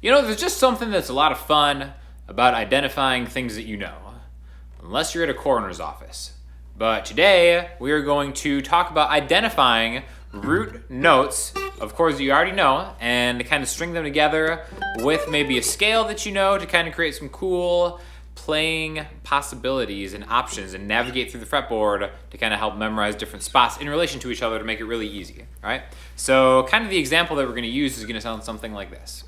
You know, there's just something that's a lot of fun about identifying things that you know, unless you're at a coroner's office. But today, we are going to talk about identifying root notes of chords that you already know and kind of string them together with maybe a scale that you know to kind of create some cool playing possibilities and options and navigate through the fretboard to kind of help memorize different spots in relation to each other to make it really easy, all right? So kind of the example that we're going to use is going to sound something like this.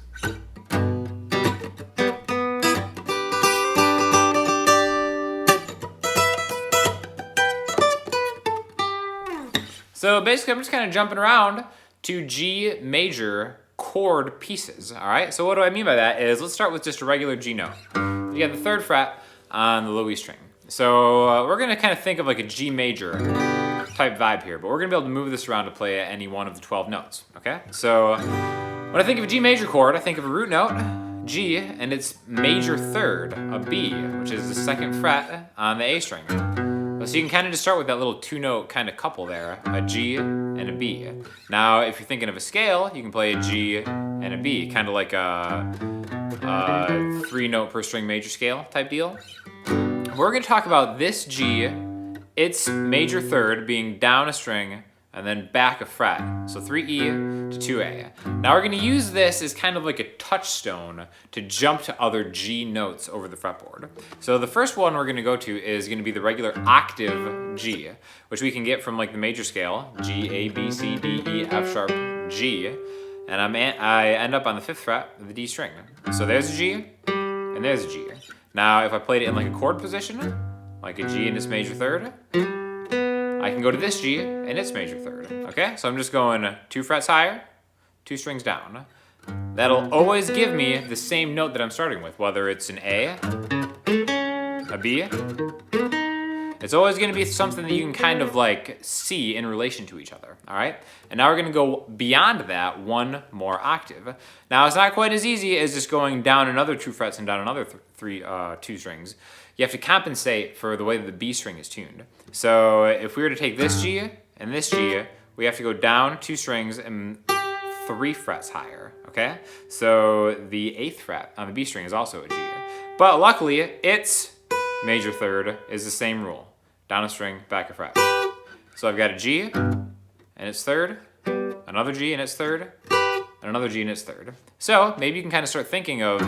So basically, I'm just kind of jumping around to G major chord pieces, all right? So what do I mean by that is, let's start with just a regular G note. You got the 3rd fret on the low E string. So we're gonna kind of think of like a G major type vibe here, but we're gonna be able to move this around to play any one of the 12 notes, okay? So when I think of a G major chord, I think of a root note, G, and its major 3rd, a B, which is the 2nd fret on the A string. So you can kind of just start with that little 2-note kind of couple there, a G and a B. Now, if you're thinking of a scale, you can play a G and a B, kind of like a 3-note per string major scale type deal. We're going to talk about this G, its major 3rd being down a string and then back a fret, so 3E to 2A. Now we're going to use this as kind of like a touchstone to jump to other G notes over the fretboard. So the first one we're going to go to is going to be the regular octave G, which we can get from like the major scale, G, A, B, C, D, E, F sharp, G, and I end up on the 5th fret of the D string. So there's a G, and there's a G. Now if I played it in like a chord position, like a G in its major 3rd, I can go to this G and its major 3rd, okay? So I'm just going 2 frets higher, 2 strings down. That'll always give me the same note that I'm starting with, whether it's an A, a B. It's always gonna be something that you can kind of like see in relation to each other, all right? And now we're gonna go beyond that one more octave. Now it's not quite as easy as just going down another 2 frets and down another 2 strings. You have to compensate for the way that the B string is tuned. So if we were to take this G and this G, we have to go down 2 strings and 3 frets higher, okay? So the 8th fret on the B string is also a G. But luckily, its major 3rd is the same rule. Down a string, back a fret. So I've got a G and its 3rd, another G and its 3rd, and another G and its 3rd. So maybe you can kind of start thinking of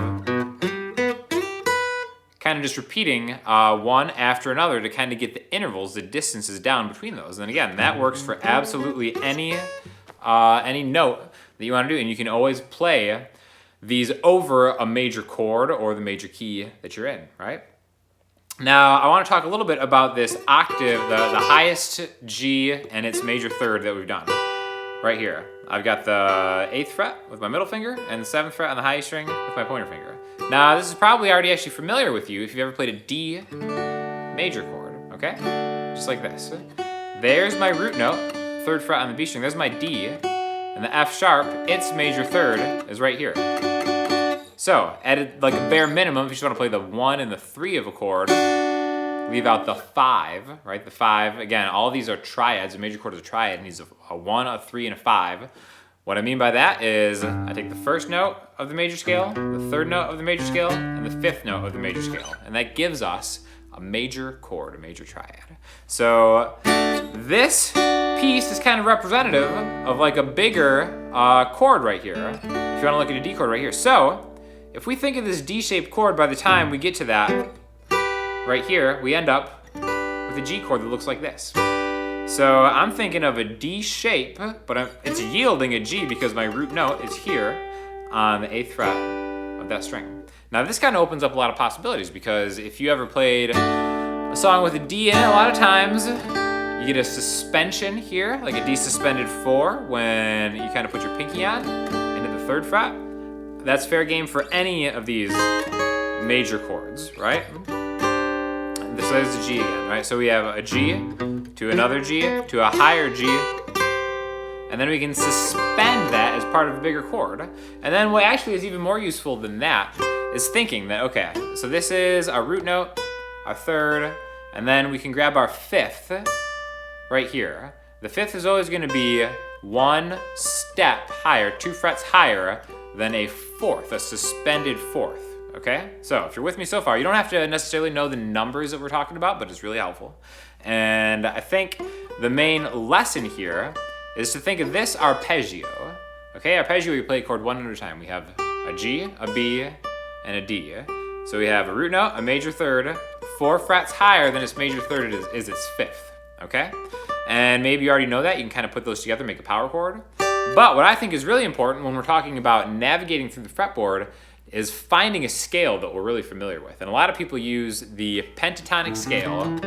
kind of just repeating one after another to kind of get the intervals, the distances down between those. And again, that works for absolutely any note that you want to do. And you can always play these over a major chord or the major key that you're in, right? Now, I want to talk a little bit about this octave, the highest G and its major 3rd that we've done. Right here. I've got the 8th fret with my middle finger and the 7th fret on the high E string with my pointer finger. Now, this is probably already actually familiar with you if you've ever played a D major chord, okay? Just like this. There's my root note, 3rd fret on the B string. There's my D, and the F sharp, its major 3rd, is right here. So, at like a bare minimum, if you just want to play the 1 and the 3 of a chord, leave out the 5, right? The 5, again, all of these are triads. A major chord is a triad, and needs a 1, a 3, and a 5. What I mean by that is I take the 1st note of the major scale, the 3rd note of the major scale, and the 5th note of the major scale. And that gives us a major chord, a major triad. So this piece is kind of representative of like a bigger chord right here, if you want to look at a D chord right here. So if we think of this D-shaped chord, by the time we get to that right here, we end up with a G chord that looks like this. So I'm thinking of a D shape, but it's yielding a G because my root note is here on the 8th fret of that string. Now this kind of opens up a lot of possibilities, because if you ever played a song with a D in it, a lot of times you get a suspension here, like a D suspended 4 when you kind of put your pinky on into the 3rd fret. That's fair game for any of these major chords, right? So there's the G again, right? So we have a G to another G to a higher G, and then we can suspend that as part of a bigger chord. And then what actually is even more useful than that is thinking that, okay, so this is our root note, our 3rd, and then we can grab our 5th right here. The 5th is always going to be 1 step higher, 2 frets higher then a fourth, a suspended fourth, okay? So if you're with me so far, you don't have to necessarily know the numbers that we're talking about, but it's really helpful. And I think the main lesson here is to think of this arpeggio. Okay, arpeggio, we play a chord one at a time. We have a G, a B, and a D. So we have a root note, a major third, 4 frets higher than its major third is its fifth, okay? And maybe you already know that. You can kind of put those together, make a power chord. But what I think is really important when we're talking about navigating through the fretboard is finding a scale that we're really familiar with. And a lot of people use the pentatonic scale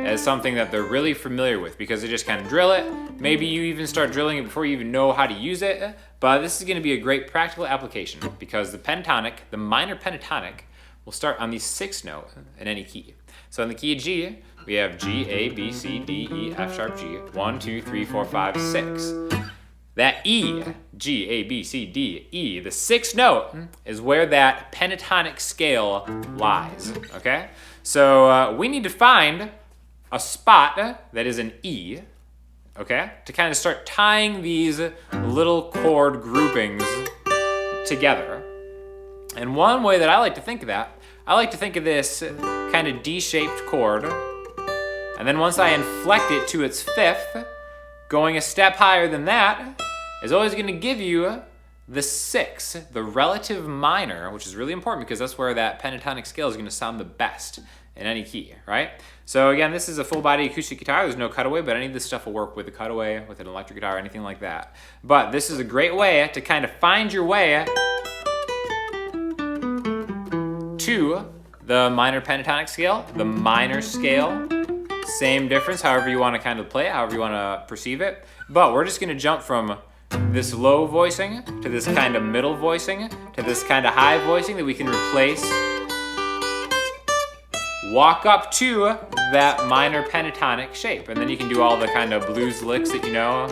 as something that they're really familiar with because they just kind of drill it. Maybe you even start drilling it before you even know how to use it. But this is going to be a great practical application because the pentatonic, the minor pentatonic, will start on the 6th note in any key. So in the key of G, we have G, A, B, C, D, E, F sharp, G. 1, 2, 3, 4, 5, 6. That E, G, A, B, C, D, E, the 6th note is where that pentatonic scale lies, okay? So we need to find a spot that is an E, okay? To kind of start tying these little chord groupings together. And one way that I like to think of that, I like to think of this kind of D-shaped chord, and then once I inflect it to its 5th, going a step higher than that is always going to give you the 6, the relative minor, which is really important because that's where that pentatonic scale is going to sound the best in any key, right? So again, this is a full body acoustic guitar. There's no cutaway, but any of this stuff will work with a cutaway, with an electric guitar, anything like that. But this is a great way to kind of find your way to the minor pentatonic scale, the minor scale. Same difference, however you want to kind of play it, however you want to perceive it. But we're just going to jump from this low voicing to this kind of middle voicing to this kind of high voicing that we can replace. Walk up to that minor pentatonic shape, and then you can do all the kind of blues licks that you know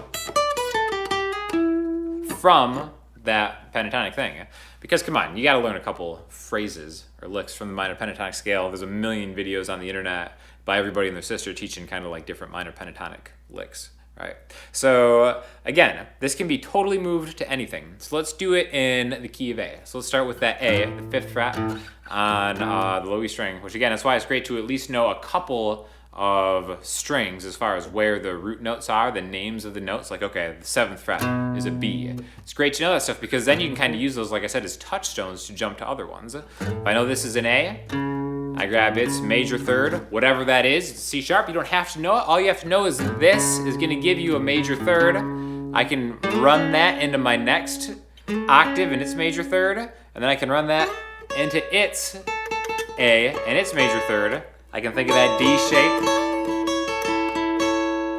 from that pentatonic thing. Because come on, you gotta learn a couple phrases or licks from the minor pentatonic scale. There's a million videos on the internet by everybody and their sister teaching kind of like different minor pentatonic licks, right? So again, this can be totally moved to anything. So let's do it in the key of A. So let's start with that A, the 5th fret on the low E string, which again, that's why it's great to at least know a couple of strings as far as where the root notes are, the names of the notes. Like, okay, the 7th fret is a B. It's great to know that stuff because then you can kind of use those, like I said, as touchstones to jump to other ones. If I know this is an A, I grab its major third, whatever that is. It's C sharp. You don't have to know it. All you have to know is this is going to give you a major third. I can run that into my next octave in its major third, and then I can run that into its A and its major third. I can think of that D shape.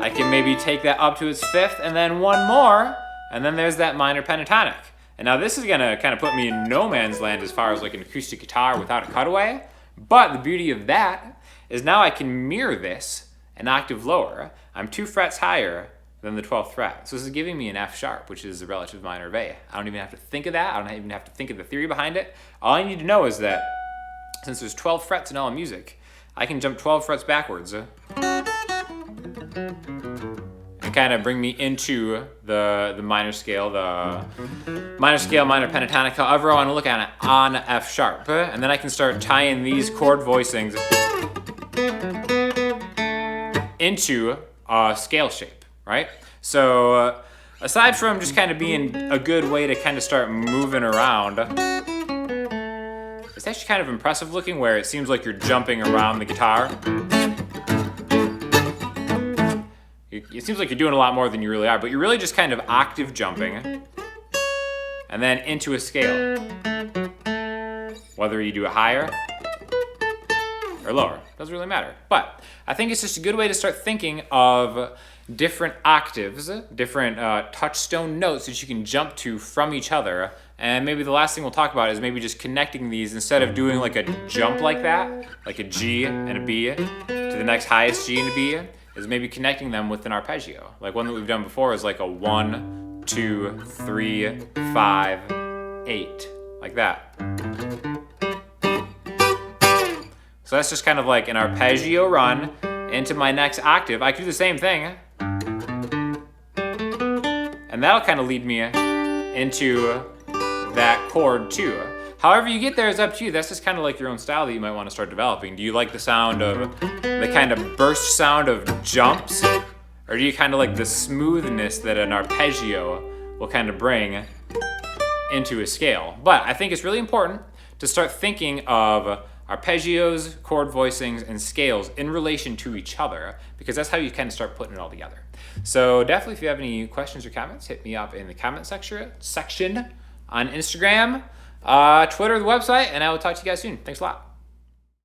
I can maybe take that up to its 5th, and then one more, and then there's that minor pentatonic. And now this is gonna kind of put me in no man's land as far as like an acoustic guitar without a cutaway, but the beauty of that is now I can mirror this an octave lower. I'm 2 frets higher than the 12th fret. So this is giving me an F sharp, which is the relative minor of A. I don't even have to think of that. I don't even have to think of the theory behind it. All I need to know is that since there's 12 frets in all music, I can jump 12 frets backwards and kind of bring me into the minor scale, minor pentatonic, however I want to look at it, on F sharp. And then I can start tying these chord voicings into a scale shape, right? So aside from just kind of being a good way to kind of start moving around, it's actually kind of impressive looking where it seems like you're jumping around the guitar. It seems like you're doing a lot more than you really are, but you're really just kind of octave jumping and then into a scale. Whether you do it higher or lower, doesn't really matter. But I think it's just a good way to start thinking of different octaves, different touchstone notes that you can jump to from each other. And maybe the last thing we'll talk about is maybe just connecting these instead of doing like a jump like that, like a G and a B to the next highest G and a B, is maybe connecting them with an arpeggio. Like one that we've done before is like a 1, 2, 3, 5, 8, like that. So that's just kind of like an arpeggio run into my next octave. I could do the same thing. And that'll kind of lead me into that chord too. However you get there is up to you. That's just kind of like your own style that you might want to start developing. Do you like the sound of the kind of burst sound of jumps? Or do you kind of like the smoothness that an arpeggio will kind of bring into a scale? But I think it's really important to start thinking of arpeggios, chord voicings, and scales in relation to each other, because that's how you kind of start putting it all together. So definitely, if you have any questions or comments, hit me up in the comment section on Instagram, Twitter, the website, and I will talk to you guys soon. Thanks a lot.